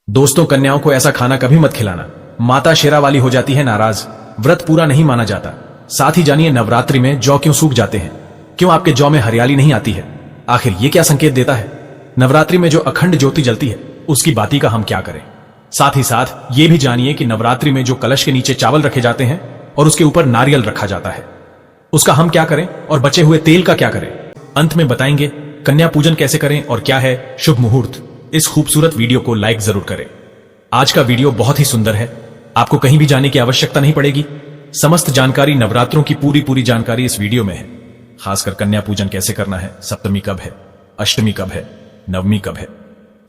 दोस्तों, कन्याओं को ऐसा खाना कभी मत खिलाना, माता शेरा वाली हो जाती है नाराज, व्रत पूरा नहीं माना जाता। साथ ही जानिए नवरात्रि में जौ क्यों सूख जाते हैं, क्यों आपके जौ में हरियाली नहीं आती है, आखिर ये क्या संकेत देता है। नवरात्रि में जो अखंड ज्योति जलती है उसकी बाती का हम क्या करें। साथ ही साथ ये भी जानिए कि नवरात्रि में जो कलश के नीचे चावल रखे जाते हैं और उसके ऊपर नारियल रखा जाता है, उसका हम क्या करें और बचे हुए तेल का क्या करें। अंत में बताएंगे कन्या पूजन कैसे करें और क्या है शुभ मुहूर्त। इस खूबसूरत वीडियो को लाइक जरूर करें। आज का वीडियो बहुत ही सुंदर है, आपको कहीं भी जाने की आवश्यकता नहीं पड़ेगी। समस्त जानकारी, नवरात्रों की पूरी जानकारी इस वीडियो में है। खासकर कन्या पूजन कैसे करना है, सप्तमी कब है, अष्टमी कब है, नवमी कब है,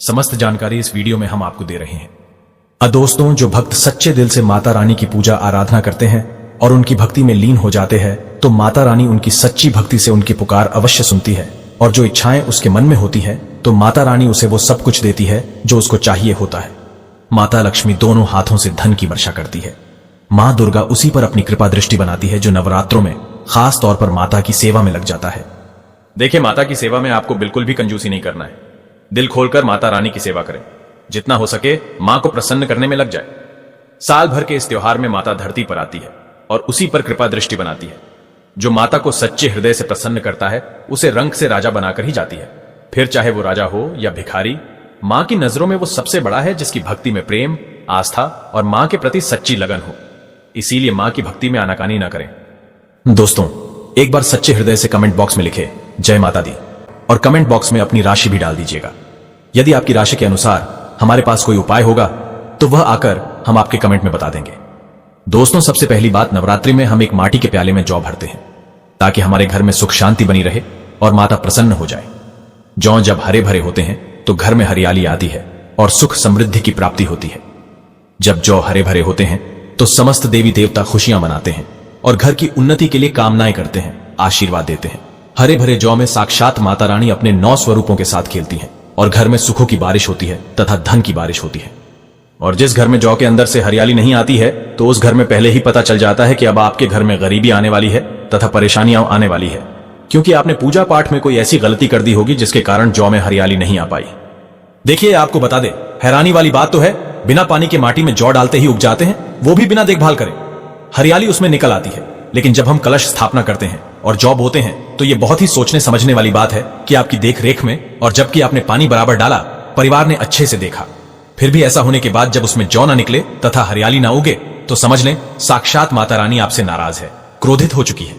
समस्त जानकारी इस वीडियो में हम आपको दे रहे हैं। दोस्तों, जो भक्त सच्चे दिल से माता रानी की पूजा आराधना करते हैं और उनकी भक्ति में लीन हो जाते हैं तो माता रानी उनकी सच्ची भक्ति से उनकी पुकार अवश्य सुनती है, और जो इच्छाएं उसके मन में होती है तो माता रानी उसे वो सब कुछ देती है जो उसको चाहिए होता है। माता लक्ष्मी दोनों हाथों से धन की वर्षा करती है। मां दुर्गा उसी पर अपनी कृपा दृष्टि बनाती है जो नवरात्रों में खास तौर पर माता की सेवा में लग जाता है। देखिए, माता की सेवा में आपको बिल्कुल भी कंजूसी नहीं करना है। दिल खोलकर माता रानी की सेवा करें, जितना हो सके मां को प्रसन्न करने में लग जाए। साल भर के इस त्योहार में माता धरती पर आती है और उसी पर कृपा दृष्टि बनाती है। जो माता को सच्चे हृदय से प्रसन्न करता है उसे रंग से राजा बनाकर ही जाती है। फिर चाहे वो राजा हो या भिखारी, मां की नजरों में वो सबसे बड़ा है जिसकी भक्ति में प्रेम, आस्था और मां के प्रति सच्ची लगन हो। इसीलिए मां की भक्ति में आनाकानी ना करें। दोस्तों, एक बार सच्चे हृदय से कमेंट बॉक्स में लिखे जय माता दी और कमेंट बॉक्स में अपनी राशि भी डाल दीजिएगा। यदि आपकी राशि के अनुसार हमारे पास कोई उपाय होगा तो वह आकर हम आपके कमेंट में बता देंगे। दोस्तों, सबसे पहली बात, नवरात्रि में हम एक माटी के प्याले में जौ भरते हैं ताकि हमारे घर में सुख शांति बनी रहे और माता प्रसन्न हो जाए। जौ जब हरे भरे होते हैं तो घर में हरियाली आती है और सुख समृद्धि की प्राप्ति होती है। जब जौ हरे भरे होते हैं तो समस्त देवी देवता खुशियां मनाते हैं और घर की उन्नति के लिए कामनाएं करते हैं, आशीर्वाद देते हैं। हरे भरे जौ में साक्षात माता रानी अपने 9 स्वरूपों के साथ खेलती हैं और घर में सुखों की बारिश होती है तथा धन की बारिश होती है। और जिस घर में जौ के अंदर से हरियाली नहीं आती है तो उस घर में पहले ही पता चल जाता है कि अब आपके घर में गरीबी आने वाली है तथा परेशानियां आने वाली है, क्योंकि आपने पूजा पाठ में कोई ऐसी गलती कर दी होगी जिसके कारण जौ में हरियाली नहीं आ पाई। देखिए, आपको बता दें, हैरानी वाली बात तो है, बिना पानी के माटी में जौ डालते ही उग जाते हैं, वो भी बिना देखभाल करें। हरियाली उसमें निकल आती है, लेकिन जब हम कलश स्थापना करते हैं और जौ बोते हैं तो ये बहुत ही सोचने समझने वाली बात है कि आपकी देख रेख में, और जबकि आपने पानी बराबर डाला, परिवार ने अच्छे से देखा, फिर भी ऐसा होने के बाद जब उसमें जौ ना निकले तथा हरियाली ना उगे तो समझ लें साक्षात माता रानी आपसे नाराज है, क्रोधित हो चुकी है।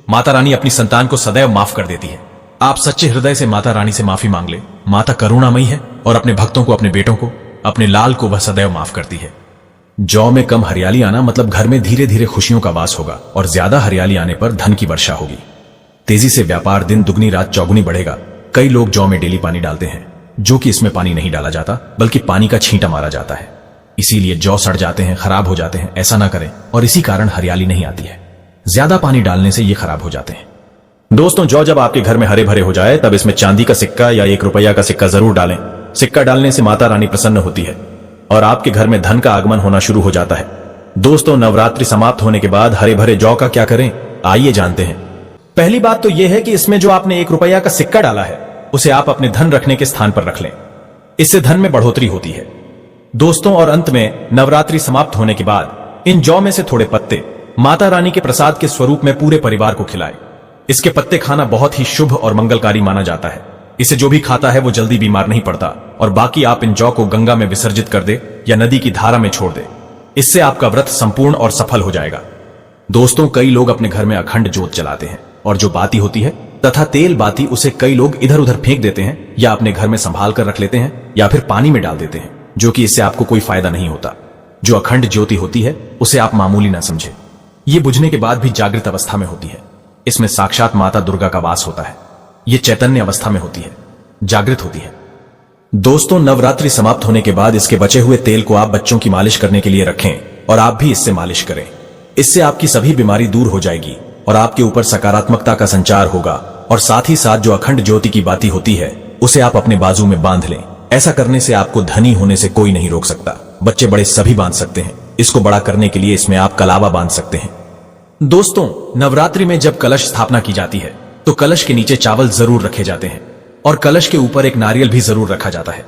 माता रानी अपनी संतान को सदैव माफ कर देती है। आप सच्चे हृदय से माता रानी से माफी मांग ले। माता करुणामयी है और अपने भक्तों को, अपने बेटों को, अपने लाल को वह सदैव माफ करती है। जौ में कम हरियाली आना मतलब घर में धीरे धीरे खुशियों का वास होगा और ज्यादा हरियाली आने पर धन की वर्षा होगी। तेजी से व्यापार दिन दुगनी रात चौगुनी बढ़ेगा। कई लोग जौ में डेली पानी डालते हैं, जो कि इसमें पानी नहीं डाला जाता बल्कि पानी का छींटा मारा जाता है। इसीलिए जौ सड़ जाते हैं, खराब हो जाते हैं। ऐसा ना करें और इसी कारण हरियाली नहीं आती है। ज्यादा पानी डालने से ये खराब हो जाते हैं। दोस्तों, जौ जब आपके घर में हरे भरे हो जाए तब इसमें चांदी का सिक्का या 1 रुपया का सिक्का जरूर डालें। सिक्का डालने से माता रानी प्रसन्न होती है और आपके घर में धन का आगमन होना शुरू हो जाता है। दोस्तों, नवरात्रि समाप्त होने के बाद हरे भरे जौ का क्या करें, आइए जानते हैं। पहली बात तो यह है कि इसमें जो आपने 1 रुपया का सिक्का डाला है उसे आप अपने धन रखने के स्थान पर रख लें। इससे धन में बढ़ोतरी होती है। दोस्तों, और अंत में नवरात्रि समाप्त होने के बाद इन जौ में से थोड़े पत्ते माता रानी के प्रसाद के स्वरूप में पूरे परिवार को खिलाएं। इसके पत्ते खाना बहुत ही शुभ और मंगलकारी माना जाता है। इसे जो भी खाता है वो जल्दी बीमार नहीं पड़ता। और बाकी आप इन जौ को गंगा में विसर्जित कर दे या नदी की धारा में छोड़ दे। इससे आपका व्रत संपूर्ण और सफल हो जाएगा। दोस्तों, कई लोग अपने घर में अखंड जोत जलाते हैं और जो बाती होती है तथा तेल बाती, उसे कई लोग इधर उधर फेंक देते हैं या अपने घर में संभाल कर रख लेते हैं या फिर पानी में डाल देते हैं, जो कि इससे आपको कोई फायदा नहीं होता। जो अखंड ज्योति होती है उसे आप मामूली ना समझे। ये बुझने के बाद भी जागृत अवस्था में होती है। इसमें साक्षात माता दुर्गा का वास होता है। ये चैतन्य अवस्था में होती है, जागृत होती है। दोस्तों, नवरात्रि समाप्त होने के बाद इसके बचे हुए तेल को आप बच्चों की मालिश करने के लिए रखें और आप भी इससे मालिश करें। इससे आपकी सभी बीमारी दूर हो जाएगी और आपके ऊपर सकारात्मकता का संचार होगा। और साथ ही साथ जो अखंड ज्योति की बाती होती है उसे आप अपने बाजू में बांध लें। ऐसा करने से आपको धनी होने से कोई नहीं रोक सकता। बच्चे बड़े सभी बांध सकते हैं। इसको बड़ा करने के लिए इसमें आप कलावा बांध सकते हैं। दोस्तों, नवरात्रि में जब कलश स्थापना की जाती है तो कलश के नीचे चावल जरूर रखे जाते हैं और कलश के ऊपर एक नारियल भी जरूर रखा जाता है।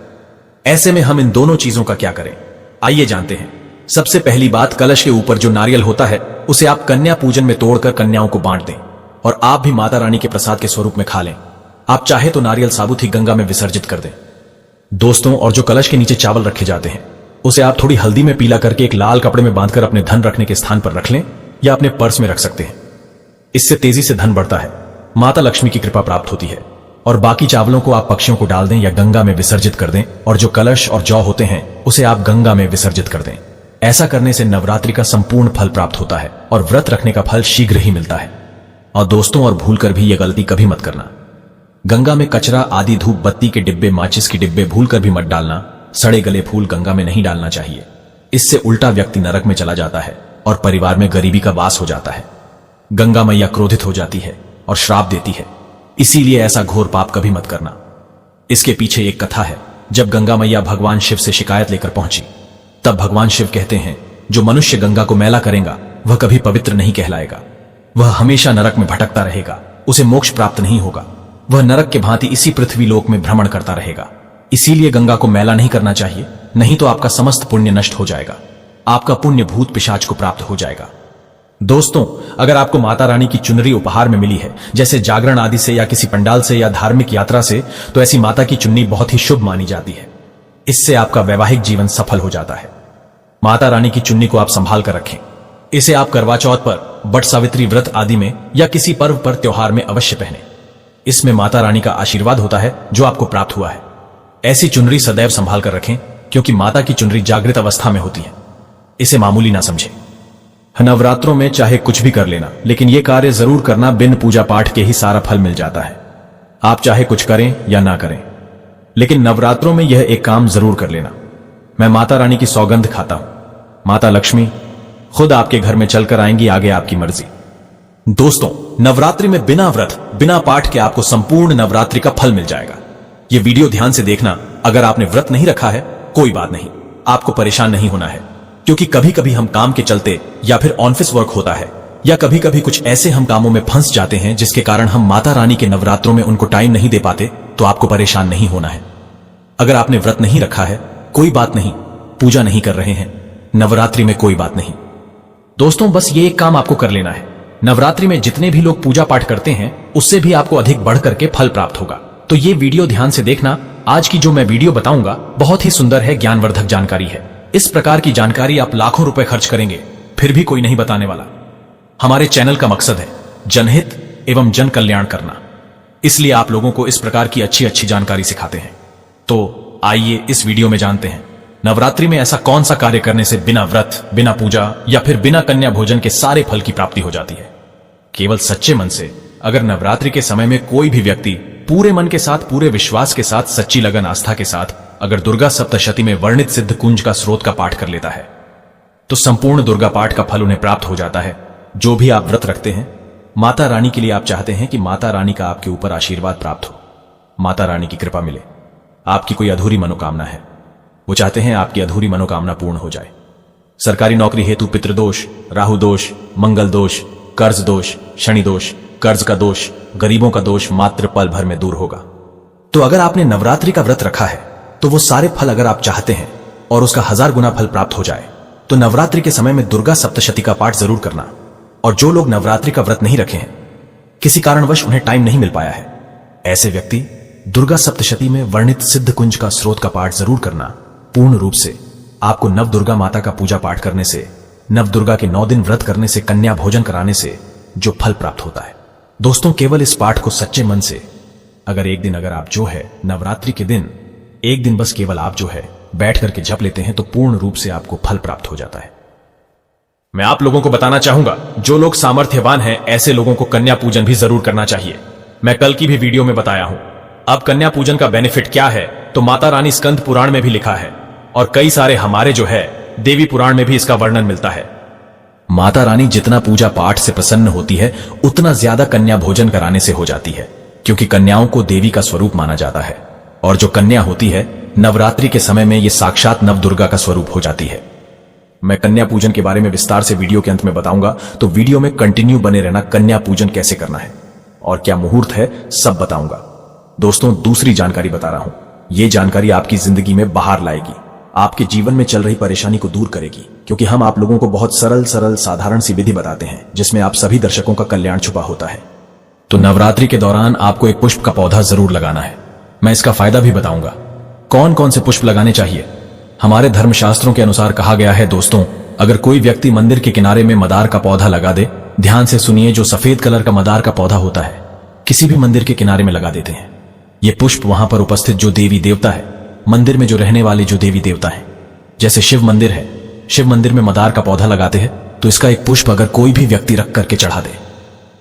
ऐसे में हम इन दोनों चीजों का क्या करें, आइए जानते हैं। सबसे पहली बात, कलश के ऊपर जो नारियल होता है उसे आप कन्या पूजन में तोड़कर कन्याओं को बांट दें और आप भी माता रानी के प्रसाद के स्वरूप में खा लें। आप चाहे तो नारियल साबुत ही गंगा में विसर्जित कर दें। दोस्तों, और जो कलश के नीचे चावल रखे जाते हैं उसे आप थोड़ी हल्दी में पीला करके एक लाल कपड़े में बांधकर अपने धन रखने के स्थान पर रख लें या अपने पर्स में रख सकते हैं। इससे तेजी से धन बढ़ता है, माता लक्ष्मी की कृपा प्राप्त होती है। और बाकी चावलों को आप पक्षियों को डाल दें या गंगा में विसर्जित कर दें और जो कलश और जौ होते हैं उसे आप गंगा में विसर्जित कर दें। ऐसा करने से नवरात्रि का संपूर्ण फल प्राप्त होता है और व्रत रखने का फल शीघ्र ही मिलता है। और दोस्तों, और भूलकर भी यह गलती कभी मत करना। गंगा में कचरा आदि, धूप बत्ती के डिब्बे, माचिस के डिब्बे भूलकर भी मत डालना। सड़े गले फूल गंगा में नहीं डालना चाहिए। इससे उल्टा व्यक्ति नरक में चला जाता है और परिवार में गरीबी का वास हो जाता है। गंगा मैया क्रोधित हो जाती है और श्राप देती है, इसीलिए ऐसा घोर पाप कभी मत करना। इसके पीछे एक कथा है। जब गंगा मैया भगवान शिव से शिकायत लेकर पहुंची तब भगवान शिव कहते हैं, जो मनुष्य गंगा को मैला करेगा वह कभी पवित्र नहीं कहलाएगा। वह हमेशा नरक में भटकता रहेगा, उसे मोक्ष प्राप्त नहीं होगा। वह नरक के भांति इसी पृथ्वी लोक में भ्रमण करता रहेगा। इसीलिए गंगा को मैला नहीं करना चाहिए, नहीं तो आपका समस्त पुण्य नष्ट हो जाएगा। आपका पुण्य भूत पिशाच को प्राप्त हो जाएगा। दोस्तों, अगर आपको माता रानी की चुनरी उपहार में मिली है, जैसे जागरण आदि से या किसी पंडाल से या धार्मिक यात्रा से, तो ऐसी माता की चुन्नी बहुत ही शुभ मानी जाती है। इससे आपका वैवाहिक जीवन सफल हो जाता है। माता रानी की चुन्नी को आप संभाल कर रखें। इसे आप करवा चौथ पर, बट सावित्री व्रत आदि में या किसी पर्व पर, त्योहार में अवश्य पहने। इसमें माता रानी का आशीर्वाद होता है जो आपको प्राप्त हुआ है। ऐसी चुनरी सदैव संभाल कर रखें, क्योंकि माता की चुनरी जागृत अवस्था में होती है। इसे मामूली ना समझें। नवरात्रों में चाहे कुछ भी कर लेना, लेकिन यह कार्य जरूर करना, बिन पूजा पाठ के ही सारा फल मिल जाता है। आप चाहे कुछ करें या ना करें, लेकिन नवरात्रों में यह एक काम जरूर कर लेना। मैं माता रानी की सौगंध खाता हूं, माता लक्ष्मी खुद आपके घर में चलकर आएंगी, आगे आपकी मर्जी। दोस्तों, नवरात्रि में बिना व्रत बिना पाठ के आपको संपूर्ण नवरात्रि का फल मिल जाएगा। यह वीडियो ध्यान से देखना। अगर आपने व्रत नहीं रखा है कोई बात नहीं, आपको परेशान नहीं होना है, क्योंकि कभी कभी हम काम के चलते या फिर ऑफिस वर्क होता है या कभी कभी कुछ ऐसे हम कामों में फंस जाते हैं जिसके कारण हम माता रानी के नवरात्रों में उनको टाइम नहीं दे पाते। तो आपको परेशान नहीं होना है। अगर आपने व्रत नहीं रखा है कोई बात नहीं, पूजा नहीं कर रहे हैं नवरात्रि में कोई बात नहीं। दोस्तों, बस ये एक काम आपको कर लेना है। नवरात्रि में जितने भी लोग पूजा पाठ करते हैं उससे भी आपको अधिक बढ़ करके फल प्राप्त होगा। तो ये वीडियो ध्यान से देखना। आज की जो मैं वीडियो बताऊंगा बहुत ही सुंदर है, ज्ञानवर्धक जानकारी है। इस प्रकार की जानकारी आप लाखों रुपए खर्च करेंगे फिर भी कोई नहीं बताने वाला। हमारे चैनल का मकसद है जनहित एवं जन कल्याण करना, इसलिए आप लोगों को इस प्रकार की अच्छी अच्छी जानकारी सिखाते हैं। तो आइए इस वीडियो में जानते हैं नवरात्रि में ऐसा कौन सा कार्य करने से बिना व्रत, बिना पूजा या फिर बिना कन्या भोजन के सारे फल की प्राप्ति हो जाती है। केवल सच्चे मन से अगर नवरात्रि के समय में कोई भी व्यक्ति पूरे मन के साथ, पूरे विश्वास के साथ, सच्ची लगन आस्था के साथ अगर दुर्गा सप्तशती में वर्णित सिद्ध कुंज का स्रोत का पाठ कर लेता है तो संपूर्ण दुर्गा पाठ का फल उन्हें प्राप्त हो जाता है। जो भी आप व्रत रखते हैं, माता रानी के लिए आप चाहते हैं कि माता रानी का आपके ऊपर आशीर्वाद प्राप्त हो, माता रानी की कृपा मिले। आपकी कोई अधूरी मनोकामना है, वो चाहते हैं आपकी अधूरी मनोकामना पूर्ण हो जाए। सरकारी नौकरी हेतु पितृदोष, राहु दोष, मंगल दोष, कर्ज दोष, शनि दोष, कर्ज का दोष, गरीबों का दोष मात्र पल भर में दूर होगा। तो अगर आपने नवरात्रि का व्रत रखा है तो वो सारे फल अगर आप चाहते हैं और उसका 1000 गुना फल प्राप्त हो जाए तो नवरात्रि के समय में दुर्गा सप्तशती का पाठ जरूर करना। और जो लोग नवरात्रि का व्रत नहीं रखे हैं, किसी कारणवश उन्हें टाइम नहीं मिल पाया है, ऐसे व्यक्ति दुर्गा सप्तशती में वर्णित सिद्ध कुंज का स्रोत का पाठ जरूर करना। पूर्ण रूप से आपको नव दुर्गा माता का पूजा पाठ करने से, नव दुर्गा के 9 दिन व्रत करने से, कन्या भोजन कराने से जो फल प्राप्त होता है। दोस्तों, केवल इस पाठ को सच्चे मन से अगर एक दिन अगर आप जो है नवरात्रि के दिन एक दिन बस केवल आप जो है बैठ करके जप लेते हैं तो पूर्ण रूप से आपको फल प्राप्त हो जाता है। मैं आप लोगों को बताना चाहूंगा, जो लोग सामर्थ्यवान हैं ऐसे लोगों को कन्या पूजन भी जरूर करना चाहिए। मैं कल की भी वीडियो में बताया हूं। अब कन्या पूजन का बेनिफिट क्या है तो माता रानी स्कंद पुराण में भी लिखा है और कई सारे हमारे जो है देवी पुराण में भी इसका वर्णन मिलता है। माता रानी जितना पूजा पाठ से प्रसन्न होती है उतना ज्यादा कन्या भोजन कराने से हो जाती है, क्योंकि कन्याओं को देवी का स्वरूप माना जाता है। और जो कन्या होती है नवरात्रि के समय में ये साक्षात नव दुर्गा का स्वरूप हो जाती है। मैं कन्या पूजन के बारे में विस्तार से वीडियो के अंत में बताऊंगा, तो वीडियो में कंटिन्यू बने रहना। कन्या पूजन कैसे करना है और क्या मुहूर्त है सब बताऊंगा। दोस्तों, दूसरी जानकारी बता रहा हूं, ये जानकारी आपकी जिंदगी में बाहर लाएगी, आपके जीवन में चल रही परेशानी को दूर करेगी, क्योंकि हम आप लोगों को बहुत सरल साधारण सी विधि बताते हैं जिसमें आप सभी दर्शकों का कल्याण छुपा होता है। तो नवरात्रि के दौरान आपको एक पुष्प का पौधा जरूर लगाना है। मैं इसका फायदा भी बताऊंगा। कौन कौन से पुष्प लगाने चाहिए? हमारे धर्मशास्त्रों के अनुसार कहा गया है दोस्तों, अगर कोई व्यक्ति मंदिर के किनारे में मदार का पौधा लगा दे, ध्यान से सुनिए, जो सफेद कलर का मदार का पौधा होता है, किसी भी मंदिर के किनारे में लगा देते हैं। ये पुष्प वहां पर उपस्थित जो देवी देवता है, मंदिर में जो रहने वाले जो देवी देवता हैं, जैसे शिव मंदिर है, शिव मंदिर में मदार का पौधा लगाते हैं, तो इसका एक पुष्प अगर कोई भी व्यक्ति रख करके चढ़ा दे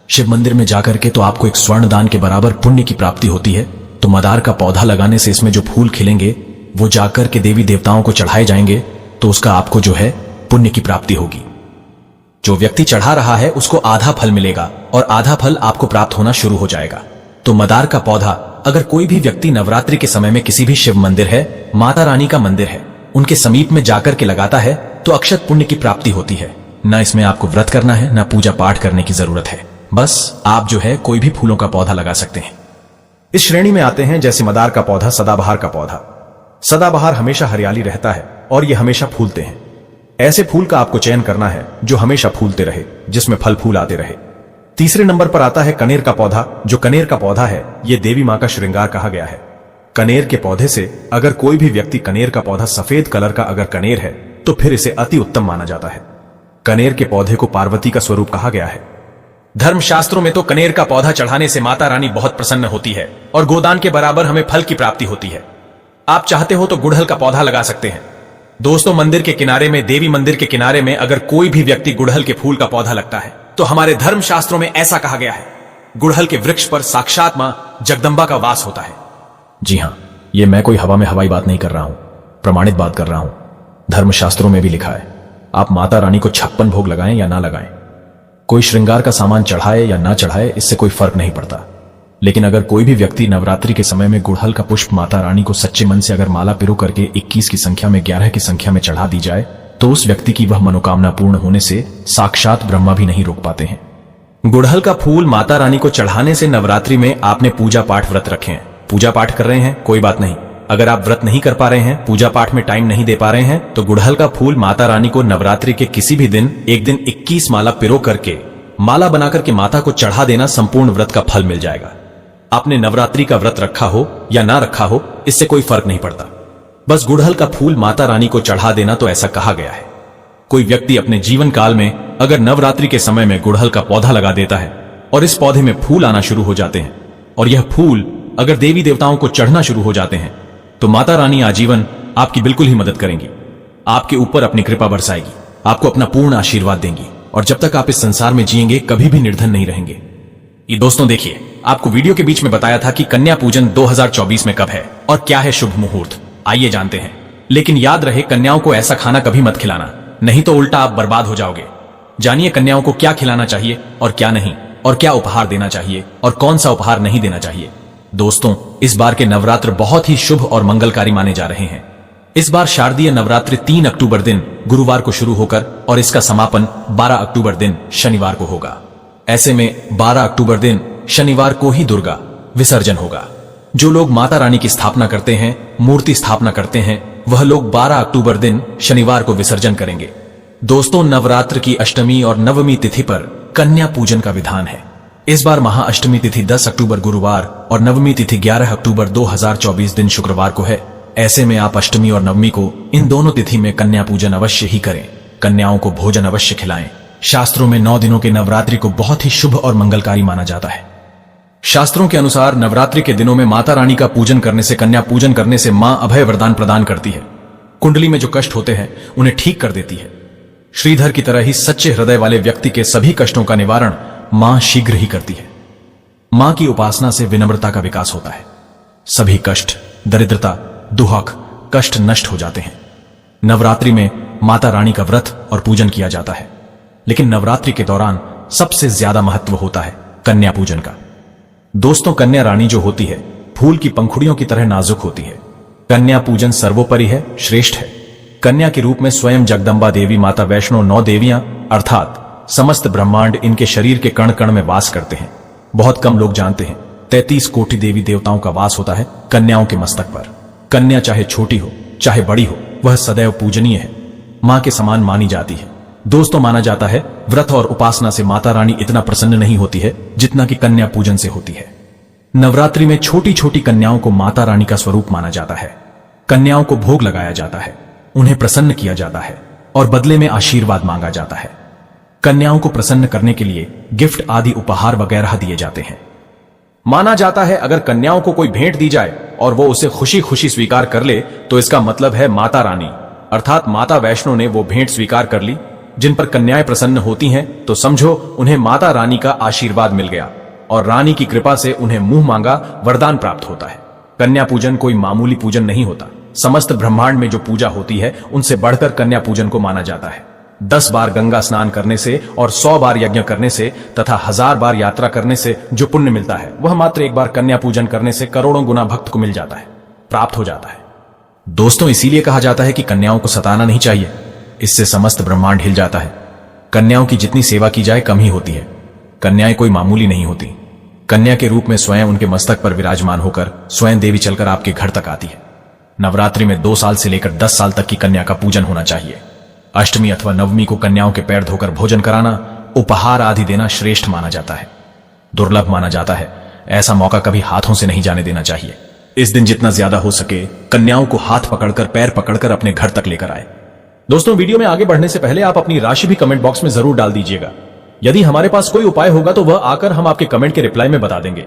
शिव मंदिर में जाकर के, तो आपको एक स्वर्ण दान के बराबर पुण्य की प्राप्ति होती है। तो मदार का पौधा लगाने से इसमें जो फूल खिलेंगे वो जाकर के देवी देवताओं को चढ़ाए जाएंगे, तो उसका आपको जो है पुण्य की प्राप्ति होगी। जो व्यक्ति चढ़ा रहा है उसको आधा फल मिलेगा और आधा फल आपको प्राप्त होना शुरू हो जाएगा। तो मदार का पौधा अगर कोई भी व्यक्ति नवरात्रि के समय में किसी भी शिव मंदिर है, माता रानी का मंदिर है, उनके समीप में जाकर के लगाता है, तो अक्षत पुण्य की प्राप्ति होती है। ना इसमें आपको व्रत करना है, ना पूजा पाठ करने की जरूरत है, बस आप जो है कोई भी फूलों का पौधा लगा सकते हैं। इस श्रेणी में आते हैं जैसे मदार का पौधा, सदाबहार का पौधा। सदाबहार हमेशा हरियाली रहता है और ये हमेशा फूलते हैं। ऐसे फूल का आपको चयन करना है जो हमेशा फूलते रहे, जिसमें फल फूल आते रहे। तीसरे नंबर पर आता है कनेर का पौधा। जो कनेर का पौधा है, ये देवी मां का श्रृंगार कहा गया है। कनेर के पौधे से अगर कोई भी व्यक्ति कनेर का पौधा सफेद कलर का अगर कनेर है, तो फिर इसे अति उत्तम माना जाता है। कनेर के पौधे को पार्वती का स्वरूप कहा गया है। धर्मशास्त्रों में तो कनेर का पौधा चढ़ाने से माता रानी बहुत प्रसन्न होती है और गोदान के बराबर हमें फल की प्राप्ति होती है। आप चाहते हो तो गुड़हल का पौधा लगा सकते हैं। दोस्तों, मंदिर के किनारे में, देवी मंदिर के किनारे में अगर कोई भी व्यक्ति गुड़हल के फूल का पौधा लगता है, तो हमारे धर्मशास्त्रों में ऐसा कहा गया है, गुड़हल के वृक्ष पर साक्षात मां जगदंबा का वास होता है। जी हां, ये मैं कोई हवा में हवाई बात नहीं कर रहा हूं, प्रमाणित बात कर रहा हूं। धर्मशास्त्रों में भी लिखा है, आप माता रानी को 56 भोग लगाएं या ना लगाएं, कोई श्रृंगार का सामान चढ़ाए या ना चढ़ाए, इससे कोई फर्क नहीं पड़ता। लेकिन अगर कोई भी व्यक्ति नवरात्रि के समय में गुड़हल का पुष्प माता रानी को सच्चे मन से अगर माला पिरो करके 21 की संख्या में, 11 की संख्या में चढ़ा दी जाए, तो उस व्यक्ति की वह मनोकामना पूर्ण होने से साक्षात ब्रह्मा भी नहीं रोक पाते हैं। गुड़हल का फूल माता रानी को चढ़ाने से नवरात्रि में आपने पूजा पाठ व्रत रखे हैं, पूजा पाठ कर रहे हैं, कोई बात नहीं। अगर आप व्रत नहीं कर पा रहे हैं, पूजा पाठ में टाइम नहीं दे पा रहे हैं, तो गुड़हल का फूल माता रानी को नवरात्रि के किसी भी दिन, एक दिन 21 माला पिरो करके, माला बनाकर के माता को चढ़ा देना, संपूर्ण व्रत का फल मिल जाएगा। आपने नवरात्रि का व्रत रखा हो या ना रखा हो, इससे कोई फर्क नहीं पड़ता। बस गुड़हल का फूल माता रानी को चढ़ा देना, तो ऐसा कहा गया है। कोई व्यक्ति अपने जीवन काल में अगर नवरात्रि के समय में गुड़हल का पौधा लगा देता है और इस पौधे में फूल आना शुरू हो जाते हैं, और यह फूल अगर देवी देवताओं को चढ़ना शुरू हो जाते हैं, तो माता रानी आजीवन आपकी बिल्कुल ही मदद करेंगी, आपके ऊपर अपनी कृपा बरसाएगी, आपको अपना पूर्ण आशीर्वाद देंगी, और जब तक आप इस संसार में जिएंगे कभी भी निर्धन नहीं रहेंगे। ये दोस्तों देखिए, आपको वीडियो के बीच में बताया था कि कन्या पूजन 2024 में कब है और क्या है शुभ मुहूर्त, आइए जानते हैं। लेकिन याद रहे, कन्याओं को ऐसा खाना कभी मत खिलाना, नहीं तो उल्टा आप बर्बाद हो जाओगे। जानिए कन्याओं को क्या खिलाना चाहिए और क्या नहीं, और क्या उपहार देना चाहिए और कौन सा उपहार नहीं देना चाहिए। दोस्तों, इस बार के नवरात्र बहुत ही शुभ और मंगलकारी माने जा रहे हैं। इस बार शारदीय नवरात्रि 3 अक्टूबर दिन गुरुवार को शुरू होकर और इसका समापन 12 अक्टूबर दिन शनिवार को होगा। ऐसे में 12 अक्टूबर दिन शनिवार को ही दुर्गा विसर्जन होगा। जो लोग माता रानी की स्थापना करते हैं, मूर्ति स्थापना करते हैं, वह लोग 12 अक्टूबर दिन शनिवार को विसर्जन करेंगे। दोस्तों, नवरात्र की अष्टमी और नवमी तिथि पर कन्या पूजन का विधान है। इस बार महाअष्टमी तिथि 10 अक्टूबर गुरुवार और नवमी तिथि 11 अक्टूबर 2024 दिन शुक्रवार को है। ऐसे में आप अष्टमी और नवमी को, इन दोनों तिथि में कन्या पूजन अवश्य ही करें। कन्याओं को भोजन अवश्य खिलाएं। शास्त्रों में 9 दिनों के नवरात्रि को बहुत ही शुभ और मंगलकारी माना जाता है। शास्त्रों के अनुसार नवरात्रि के दिनों में माता रानी का पूजन करने से, कन्या पूजन करने से मां अभय वरदान प्रदान करती है। कुंडली में जो कष्ट होते हैं उन्हें ठीक कर देती है। श्रीधर की तरह ही सच्चे हृदय वाले व्यक्ति के सभी कष्टों का निवारण मां शीघ्र ही करती है। मां की उपासना से विनम्रता का विकास होता है। सभी कष्ट, दरिद्रता, दुहक, कष्ट नष्ट हो जाते हैं। नवरात्रि में माता रानी का व्रत और पूजन किया जाता है, लेकिन नवरात्रि के दौरान सबसे ज्यादा महत्व होता है कन्या पूजन का। दोस्तों, कन्या रानी जो होती है, फूल की पंखुड़ियों की तरह नाजुक होती है। कन्या पूजन सर्वोपरि है, श्रेष्ठ है। कन्या के रूप में स्वयं जगदंबा देवी, माता वैष्णो, 9 देवियां अर्थात समस्त ब्रह्मांड इनके शरीर के कण कण में वास करते हैं। बहुत कम लोग जानते हैं 33 कोटि देवी देवताओं का वास होता है कन्याओं के मस्तक पर। कन्या चाहे छोटी हो चाहे बड़ी हो, वह सदैव पूजनीय है, मां के समान मानी जाती है। दोस्तों, माना जाता है व्रत और उपासना से माता रानी इतना प्रसन्न नहीं होती है जितना कि कन्या पूजन से होती है। नवरात्रि में छोटी छोटी कन्याओं को माता रानी का स्वरूप माना जाता है। कन्याओं को भोग लगाया जाता है, उन्हें प्रसन्न किया जाता है और बदले में आशीर्वाद मांगा जाता है। कन्याओं को प्रसन्न करने के लिए गिफ्ट आदि उपहार वगैरह दिए जाते हैं। माना जाता है अगर कन्याओं को कोई भेंट दी जाए और वो उसे खुशी खुशी स्वीकार कर ले तो इसका मतलब है माता रानी अर्थात माता वैष्णो ने वो भेंट स्वीकार कर ली। जिन पर कन्याएं प्रसन्न होती हैं तो समझो उन्हें माता रानी का आशीर्वाद मिल गया और रानी की कृपा से उन्हें मुंह मांगा वरदान प्राप्त होता है। कन्या पूजन कोई मामूली पूजन नहीं होता। समस्त ब्रह्मांड में जो पूजा होती है उनसे बढ़कर कन्या पूजन को माना जाता है। 10 बार गंगा स्नान करने से और 100 बार यज्ञ करने से तथा 1000 बार यात्रा करने से जो पुण्य मिलता है वह मात्र एक बार कन्या पूजन करने से करोड़ों गुना भक्त को मिल जाता है, प्राप्त हो जाता है। दोस्तों, इसीलिए कहा जाता है कि कन्याओं को सताना नहीं चाहिए, इससे समस्त ब्रह्मांड हिल जाता है। कन्याओं की जितनी सेवा की जाए कम ही होती है। कन्याएं कोई मामूली नहीं होती। कन्या के रूप में स्वयं उनके मस्तक पर विराजमान होकर स्वयं देवी चलकर आपके घर तक आती है। नवरात्रि में 2 साल से लेकर 10 साल तक की कन्या का पूजन होना चाहिए। अष्टमी अथवा नवमी को कन्याओं के पैर धोकर भोजन कराना, उपहार आदि देना श्रेष्ठ माना जाता है, दुर्लभ माना जाता है। ऐसा मौका कभी हाथों से नहीं जाने देना चाहिए। इस दिन जितना ज्यादा हो सके कन्याओं को हाथ पकड़कर पैर पकड़कर अपने घर तक लेकर आए। दोस्तों, वीडियो में आगे बढ़ने से पहले आप अपनी राशि भी कमेंट बॉक्स में जरूर डाल दीजिएगा। यदि हमारे पास कोई उपाय होगा तो वह आकर हम आपके कमेंट के रिप्लाई में बता देंगे।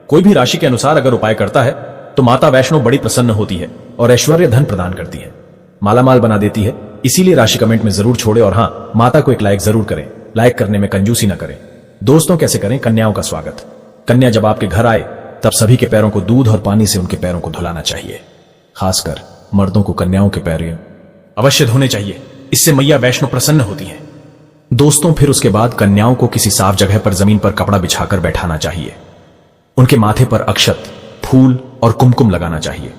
कोई भी राशि के अनुसार अगर उपाय करता है तो माता वैष्णो बड़ी प्रसन्न होती है और ऐश्वर्य धन प्रदान करती है, मालामाल बना देती है। इसीलिए राशि कमेंट में जरूर छोड़े और हाँ, माता को एक लाइक जरूर करें। लाइक करने में कंजूसी न करें। दोस्तों, कैसे करें कन्याओं का स्वागत? कन्या जब आपके घर आए तब सभी के पैरों को दूध और पानी से उनके पैरों को धुलाना चाहिए। खासकर मर्दों को कन्याओं के पैर अवश्य धोने चाहिए, इससे मैया वैष्णो प्रसन्न होती है। दोस्तों, फिर उसके बाद कन्याओं को किसी साफ जगह पर जमीन पर कपड़ा बिछाकर बैठाना चाहिए। उनके माथे पर अक्षत, फूल और कुमकुम लगाना चाहिए।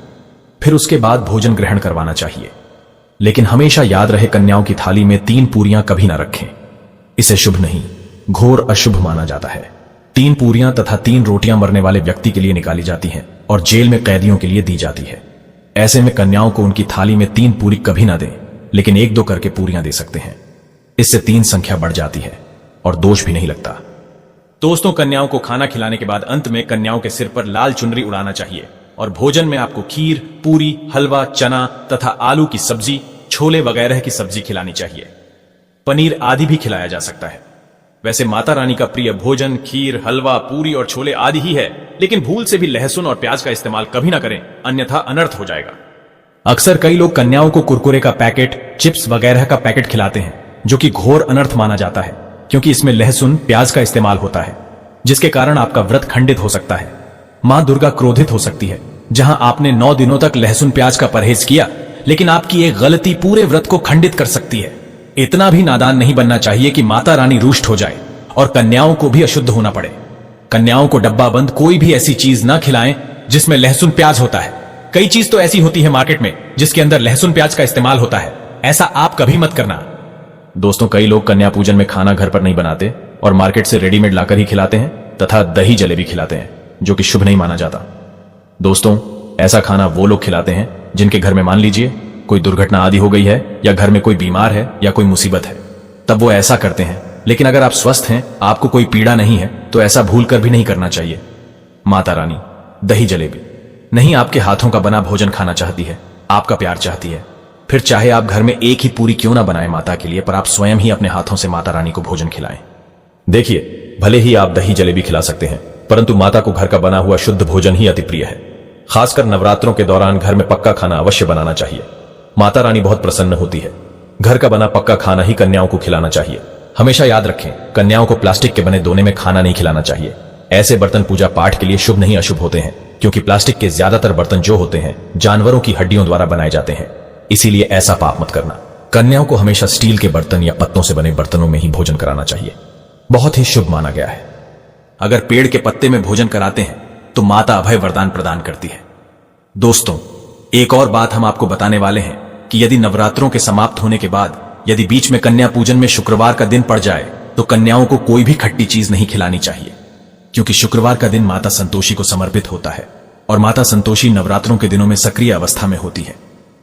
फिर उसके बाद भोजन ग्रहण करवाना चाहिए। लेकिन हमेशा याद रहे, कन्याओं की थाली में 3 पूरियां कभी ना रखें। इसे शुभ नहीं, घोर अशुभ माना जाता है। 3 पूरियां तथा 3 रोटियां मरने वाले व्यक्ति के लिए निकाली जाती हैं और जेल में कैदियों के लिए दी जाती है। ऐसे में कन्याओं को उनकी थाली में 3 पूरी कभी ना दें, लेकिन 1-2 करके पूरियां दे सकते हैं। इससे 3 संख्या बढ़ जाती है और दोष भी नहीं लगता। दोस्तों, कन्याओं को खाना खिलाने के बाद अंत में कन्याओं के सिर पर लाल चुनरी उड़ाना चाहिए और भोजन में आपको खीर, पूरी, हलवा, चना तथा आलू की सब्जी, छोले वगैरह की सब्जी खिलानी चाहिए। पनीर आदि भी खिलाया जा सकता है। वैसे माता रानी का प्रिय भोजन खीर, हलवा, पूरी और छोले आदि ही है, लेकिन भूल से भी लहसुन और प्याज का इस्तेमाल कभी ना करें, अन्यथा अनर्थ हो जाएगा। अक्सर कई लोग कन्याओं को कुरकुरे का पैकेट, चिप्स वगैरह का पैकेट खिलाते हैं, जो कि घोर अनर्थ माना जाता है, क्योंकि इसमें लहसुन, प्याज का इस्तेमाल होता है, जिसके कारण आपका व्रत खंडित हो सकता है। मां दुर्गा क्रोधित हो सकती है। जहां आपने 9 दिनों तक लहसुन प्याज का परहेज किया, लेकिन आपकी एक गलती पूरे व्रत को खंडित कर सकती है। इतना भी नादान नहीं बनना चाहिए कि माता रानी रुष्ट हो जाए और कन्याओं को भी अशुद्ध होना पड़े। कन्याओं को डब्बा बंद कोई भी ऐसी चीज ना खिलाएं जिसमें लहसुन प्याज होता है। कई चीज तो ऐसी होती है मार्केट में जिसके अंदर लहसुन प्याज का इस्तेमाल होता है, ऐसा आप कभी मत करना। दोस्तों, कई लोग कन्या पूजन में खाना घर पर नहीं बनाते और मार्केट से रेडीमेड लाकर ही खिलाते हैं तथा दही जलेबी खिलाते हैं, जो कि शुभ नहीं माना जाता। दोस्तों, ऐसा खाना वो लोग खिलाते हैं जिनके घर में मान लीजिए कोई दुर्घटना आदि हो गई है या घर में कोई बीमार है या कोई मुसीबत है, तब वो ऐसा करते हैं। लेकिन अगर आप स्वस्थ हैं, आपको कोई पीड़ा नहीं है, तो ऐसा भूल कर भी नहीं करना चाहिए। माता रानी दही जलेबी नहीं, आपके हाथों का बना भोजन खाना चाहती है, आपका प्यार चाहती है। फिर चाहे आप घर में एक ही पूरी क्यों ना बनाएं माता के लिए, पर आप स्वयं ही अपने हाथों से माता रानी को भोजन खिलाएं। देखिए, भले ही आप दही जलेबी खिला सकते हैं, परंतु माता को घर का बना हुआ शुद्ध भोजन ही अति प्रिय है। खासकर नवरात्रों के दौरान घर में पक्का खाना अवश्य बनाना चाहिए। माता रानी बहुत प्रसन्न होती है। घर का बना पक्का खाना ही कन्याओं को खिलाना चाहिए। हमेशा याद रखें, कन्याओं को प्लास्टिक के बने दोने में खाना नहीं खिलाना चाहिए। ऐसे बर्तन पूजा पाठ के लिए शुभ नहीं अशुभ होते हैं, क्योंकि प्लास्टिक के ज्यादातर बर्तन जो होते हैं जानवरों की हड्डियों द्वारा बनाए जाते हैं। इसीलिए ऐसा पाप मत करना। कन्याओं को हमेशा स्टील के बर्तन या पत्तों से बने बर्तनों में ही भोजन कराना चाहिए, बहुत ही शुभ माना गया है। अगर पेड़ के पत्ते में भोजन कराते हैं तो माता अभय वरदान प्रदान करती है। दोस्तों, एक और बात हम आपको बताने वाले हैं कि यदि नवरात्रों के समाप्त होने के बाद यदि बीच में कन्या पूजन में शुक्रवार का दिन पड़ जाए तो कन्याओं को कोई भी खट्टी चीज नहीं खिलानी चाहिए, क्योंकि शुक्रवार का दिन माता संतोषी को समर्पित होता है और माता संतोषी नवरात्रों के दिनों में सक्रिय अवस्था में होती है,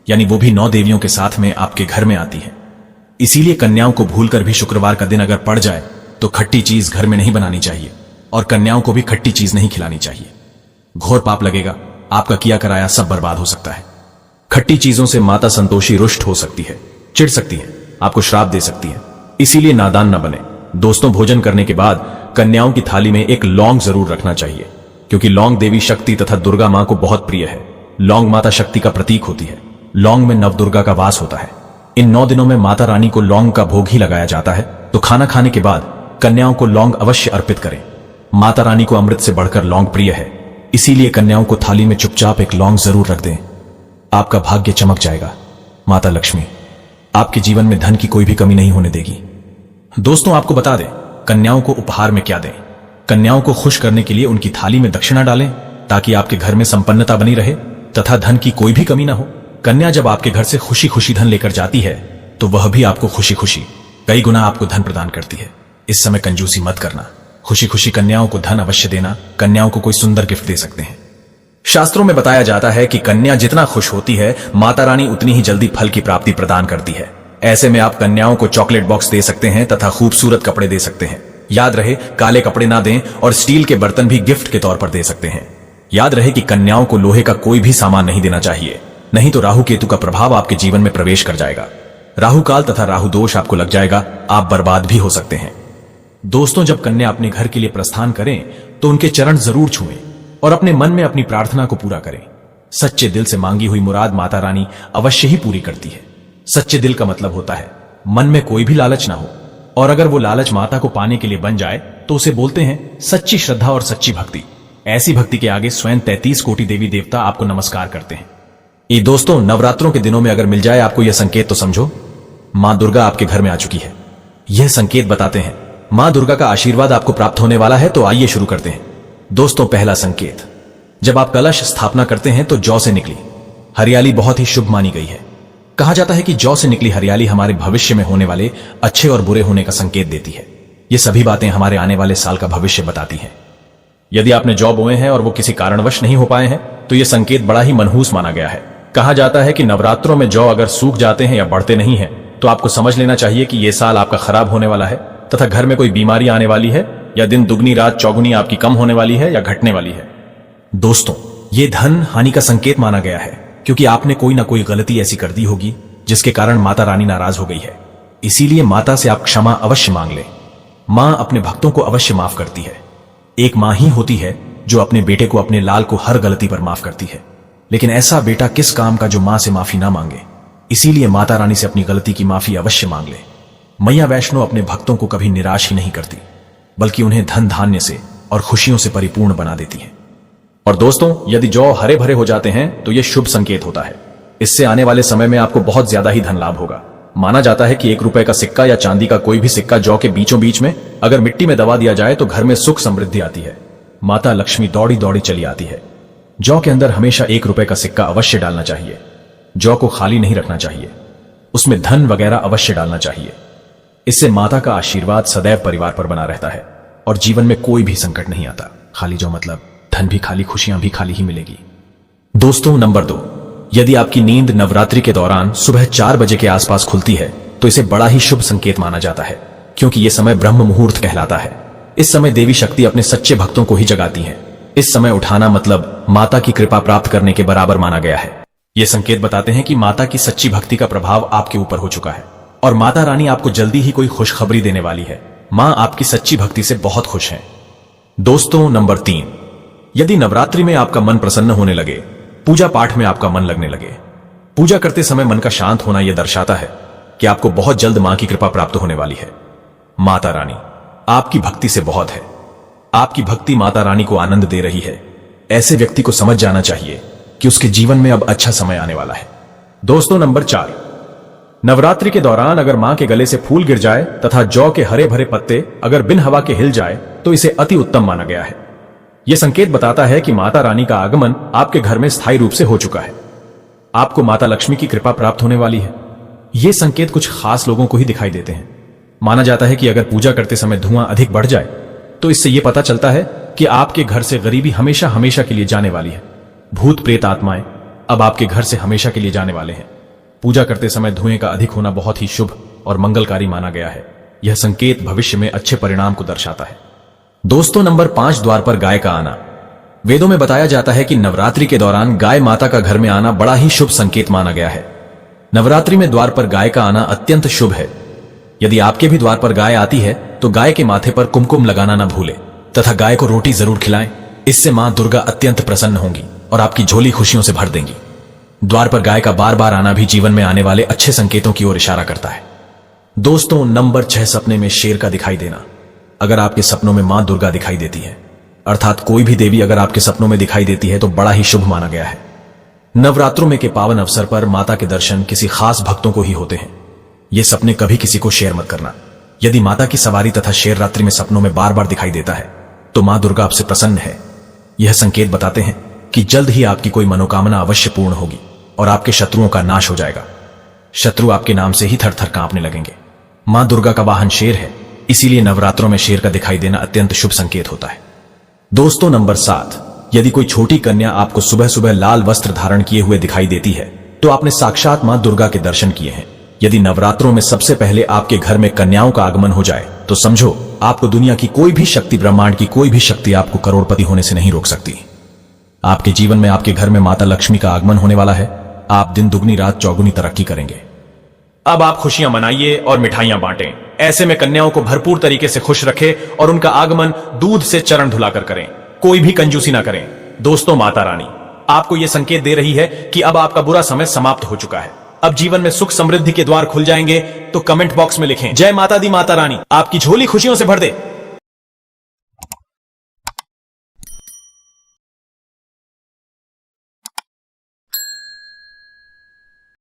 यानी वो भी 9 देवियों के साथ में आपके घर में आती है। इसीलिए कन्याओं को भूलकर भी शुक्रवार का दिन अगर पड़ जाए तो खट्टी चीज घर में नहीं बनानी चाहिए और कन्याओं को भी खट्टी चीज नहीं खिलानी चाहिए। घोर पाप लगेगा, आपका किया कराया सब बर्बाद हो सकता है। खट्टी चीजों से माता संतोषी रुष्ट हो सकती है, चिढ़ सकती है, आपको श्राप दे सकती है। इसीलिए नादान न बने। दोस्तों, भोजन करने के बाद कन्याओं की थाली में एक लौंग जरूर रखना चाहिए, क्योंकि लौंग देवी शक्ति तथा दुर्गा मां को बहुत प्रिय है। लौंग माता शक्ति का प्रतीक होती है। लौंग में नवदुर्गा का वास होता है। इन 9 दिनों में माता रानी को लौंग का भोग ही लगाया जाता है, तो खाना खाने के बाद कन्याओं को लौंग अवश्य अर्पित करें। माता रानी को अमृत से बढ़कर लौंग प्रिय है, इसीलिए कन्याओं को थाली में चुपचाप एक लौंग जरूर रख दें। आपका भाग्य चमक जाएगा। माता लक्ष्मी आपके जीवन में धन की कोई भी कमी नहीं होने देगी। दोस्तों, आपको बता दें, कन्याओं को उपहार में क्या दें। कन्याओं को खुश करने के लिए उनकी थाली में दक्षिणा डालें, ताकि आपके घर में संपन्नता बनी रहे तथा धन की कोई भी कमी ना हो। कन्या जब आपके घर से खुशी खुशी धन लेकर जाती है, तो वह भी आपको खुशी खुशी कई गुना आपको धन प्रदान करती है। इस समय कंजूसी मत करना। खुशी खुशी कन्याओं को धन अवश्य देना। कन्याओं को कोई सुंदर गिफ्ट दे सकते हैं। शास्त्रों में बताया जाता है कि कन्या जितना खुश होती है, माता रानी उतनी ही जल्दी फल की प्राप्ति प्रदान करती है। ऐसे में आप कन्याओं को चॉकलेट बॉक्स दे सकते हैं तथा खूबसूरत कपड़े दे सकते हैं। याद रहे, काले कपड़े ना दें और स्टील के बर्तन भी गिफ्ट के तौर पर दे सकते हैं। याद रहे कि कन्याओं को लोहे का कोई भी सामान नहीं देना चाहिए, नहीं तो राहु केतु का प्रभाव आपके जीवन में प्रवेश कर जाएगा। राहु काल तथा राहु दोष आपको लग जाएगा, आप बर्बाद भी हो सकते हैं। दोस्तों, जब कन्या अपने घर के लिए प्रस्थान करें तो उनके चरण जरूर छुएं और अपने मन में अपनी प्रार्थना को पूरा करें। सच्चे दिल से मांगी हुई मुराद माता रानी अवश्य ही पूरी करती है। सच्चे दिल का मतलब होता है मन में कोई भी लालच ना हो, और अगर वो लालच माता को पाने के लिए बन जाए तो उसे बोलते हैं सच्ची श्रद्धा और सच्ची भक्ति। ऐसी भक्ति के आगे स्वयं 33 कोटि देवी देवता आपको नमस्कार करते हैं। ये दोस्तों, नवरात्रों के दिनों में अगर मिल जाए आपको यह संकेत, तो समझो मां दुर्गा आपके घर में आ चुकी है। यह संकेत बताते हैं मां दुर्गा का आशीर्वाद आपको प्राप्त होने वाला है। तो आइए शुरू करते हैं। दोस्तों, पहला संकेत, जब आप कलश स्थापना करते हैं तो जौ से निकली हरियाली बहुत ही शुभ मानी गई है। कहा जाता है कि जौ से निकली हरियाली हमारे भविष्य में होने वाले अच्छे और बुरे होने का संकेत देती है। ये सभी बातें हमारे आने वाले साल का भविष्य बताती हैं। यदि आपने जौ बोए हैं और वो किसी कारणवश नहीं हो पाए हैं, तो यह संकेत बड़ा ही मनहूस माना गया है। कहा जाता है कि नवरात्रों में जौ अगर सूख जाते हैं या बढ़ते नहीं है, तो आपको समझ लेना चाहिए कि यह साल आपका खराब होने वाला है तथा घर में कोई बीमारी आने वाली है, या दिन दुगनी रात चौगुनी आपकी कम होने वाली है या घटने वाली है। दोस्तों, ये धन हानि का संकेत माना गया है, क्योंकि आपने कोई ना कोई गलती ऐसी कर दी होगी जिसके कारण माता रानी नाराज हो गई है। इसीलिए माता से आप क्षमा अवश्य मांग लें। मां अपने भक्तों को अवश्य माफ करती है। एक मां ही होती है जो अपने बेटे को, अपने लाल को हर गलती पर माफ करती है। लेकिन ऐसा बेटा किस काम का जो मां से माफी ना मांगे। इसीलिए माता रानी से अपनी गलती की माफी अवश्य मांग ले। मैया वैष्णो अपने भक्तों को कभी निराश ही नहीं करती, बल्कि उन्हें धन धान्य से और खुशियों से परिपूर्ण बना देती है। और दोस्तों, यदि जौ हरे भरे हो जाते हैं तो यह शुभ संकेत होता है। इससे आने वाले समय में आपको बहुत ज्यादा ही धन लाभ होगा। माना जाता है कि 1 रुपए का सिक्का या चांदी का कोई भी सिक्का जौ के बीचों बीच में अगर मिट्टी में दबा दिया जाए तो घर में सुख समृद्धि आती है। माता लक्ष्मी दौड़ी दौड़ी चली आती है। जौ के अंदर हमेशा 1 रुपए का सिक्का अवश्य डालना चाहिए। जौ को खाली नहीं रखना चाहिए, उसमें धन वगैरह अवश्य डालना चाहिए। इससे माता का आशीर्वाद सदैव परिवार पर बना रहता है और जीवन में कोई भी संकट नहीं आता। खाली जौ मतलब धन भी खाली, खुशियां भी खाली ही मिलेगी। दोस्तों, नंबर 2, यदि आपकी नींद नवरात्रि के दौरान सुबह 4 बजे के आसपास खुलती है तो इसे बड़ा ही शुभ संकेत माना जाता है, क्योंकि यह समय ब्रह्म मुहूर्त कहलाता है। इस समय देवी शक्ति अपने सच्चे भक्तों को ही जगाती है। इस समय उठाना मतलब माता की कृपा प्राप्त करने के बराबर माना गया है। ये संकेत बताते हैं कि माता की सच्ची भक्ति का प्रभाव आपके ऊपर हो चुका है और माता रानी आपको जल्दी ही कोई खुशखबरी देने वाली है। मां आपकी सच्ची भक्ति से बहुत खुश है। दोस्तों, नंबर 3, यदि नवरात्रि में आपका मन प्रसन्न होने लगे, पूजा पाठ में आपका मन लगने लगे, पूजा करते समय मन का शांत होना यह दर्शाता है कि आपको बहुत जल्द मां की कृपा प्राप्त होने वाली है। माता रानी आपकी भक्ति से बहुत है। आपकी भक्ति माता रानी को आनंद दे रही है। ऐसे व्यक्ति को समझ जाना चाहिए कि उसके जीवन में अब अच्छा समय आने वाला है। दोस्तों, नंबर 4, नवरात्रि के दौरान अगर मां के गले से फूल गिर जाए तथा जौ के हरे भरे पत्ते अगर बिन हवा के हिल जाए तो इसे अति उत्तम माना गया है। यह संकेत बताता है कि माता रानी का आगमन आपके घर में स्थायी रूप से हो चुका है। आपको माता लक्ष्मी की कृपा प्राप्त होने वाली है। यह संकेत कुछ खास लोगों को ही दिखाई देते हैं। माना जाता है कि अगर पूजा करते समय धुआं अधिक बढ़ जाए तो इससे यह पता चलता है कि आपके घर से गरीबी हमेशा हमेशा के लिए जाने वाली है। भूत प्रेत आत्माएं अब आपके घर से हमेशा के लिए जाने वाले हैं। पूजा करते समय धुएं का अधिक होना बहुत ही शुभ और मंगलकारी माना गया है। यह संकेत भविष्य में अच्छे परिणाम को दर्शाता है। दोस्तों, नंबर 5, द्वार पर गाय का आना। वेदों में बताया जाता है कि नवरात्रि के दौरान गाय माता का घर में आना बड़ा ही शुभ संकेत माना गया है। नवरात्रि में द्वार पर गाय का आना अत्यंत शुभ है। यदि आपके भी द्वार पर गाय आती है तो गाय के माथे पर कुमकुम लगाना न भूलें तथा गाय को रोटी जरूर खिलाएं। इससे मां दुर्गा अत्यंत प्रसन्न होंगी और आपकी झोली खुशियों से भर देंगी। द्वार पर गाय का बार बार आना भी जीवन में आने वाले अच्छे संकेतों की ओर इशारा करता है। दोस्तों, नंबर 6, सपने में शेर का दिखाई देना। अगर आपके सपनों में मां दुर्गा दिखाई देती है, अर्थात कोई भी देवी अगर आपके सपनों में दिखाई देती है, तो बड़ा ही शुभ माना गया है। नवरात्रों में के पावन अवसर पर माता के दर्शन किसी खास भक्तों को ही होते हैं। ये सपने कभी किसी को शेयर मत करना। यदि माता की सवारी तथा शेर रात्रि में सपनों में बार बार दिखाई देता है तो मां दुर्गा आपसे प्रसन्न है। यह संकेत बताते हैं कि जल्द ही आपकी कोई मनोकामना अवश्य पूर्ण होगी और आपके शत्रुओं का नाश हो जाएगा। शत्रु आपके नाम से ही थर-थर कांपने लगेंगे। मां दुर्गा का वाहन शेर है, इसीलिए नवरात्रों में शेर का दिखाई देना अत्यंत शुभ संकेत होता है। दोस्तों, नंबर 7, यदि कोई छोटी कन्या आपको सुबह सुबह लाल वस्त्र धारण किए हुए दिखाई देती है तो आपने साक्षात मां दुर्गा के दर्शन किए हैं। यदि नवरात्रों में सबसे पहले आपके घर में कन्याओं का आगमन हो जाए तो समझो आपको दुनिया की कोई भी शक्ति, ब्रह्मांड की कोई भी शक्ति आपको करोड़पति होने से नहीं रोक सकती। आपके जीवन में आपके घर में माता लक्ष्मी का आगमन होने वाला है। आप दिन दुगनी रात चौगुनी तरक्की करेंगे। अब आप खुशियां मनाइए और मिठाइयां बांटें। ऐसे में कन्याओं को भरपूर तरीके से खुश रखें और उनका आगमन दूध से चरण धुलाकर करें। कोई भी कंजूसी ना करें। दोस्तों, माता रानी आपको यह संकेत दे रही है कि अब आपका बुरा समय समाप्त हो चुका है। अब जीवन में सुख समृद्धि के द्वार खुल जाएंगे। तो कमेंट बॉक्स में लिखें, जय माता दी माता रानी आपकी झोली खुशियों से भर दे।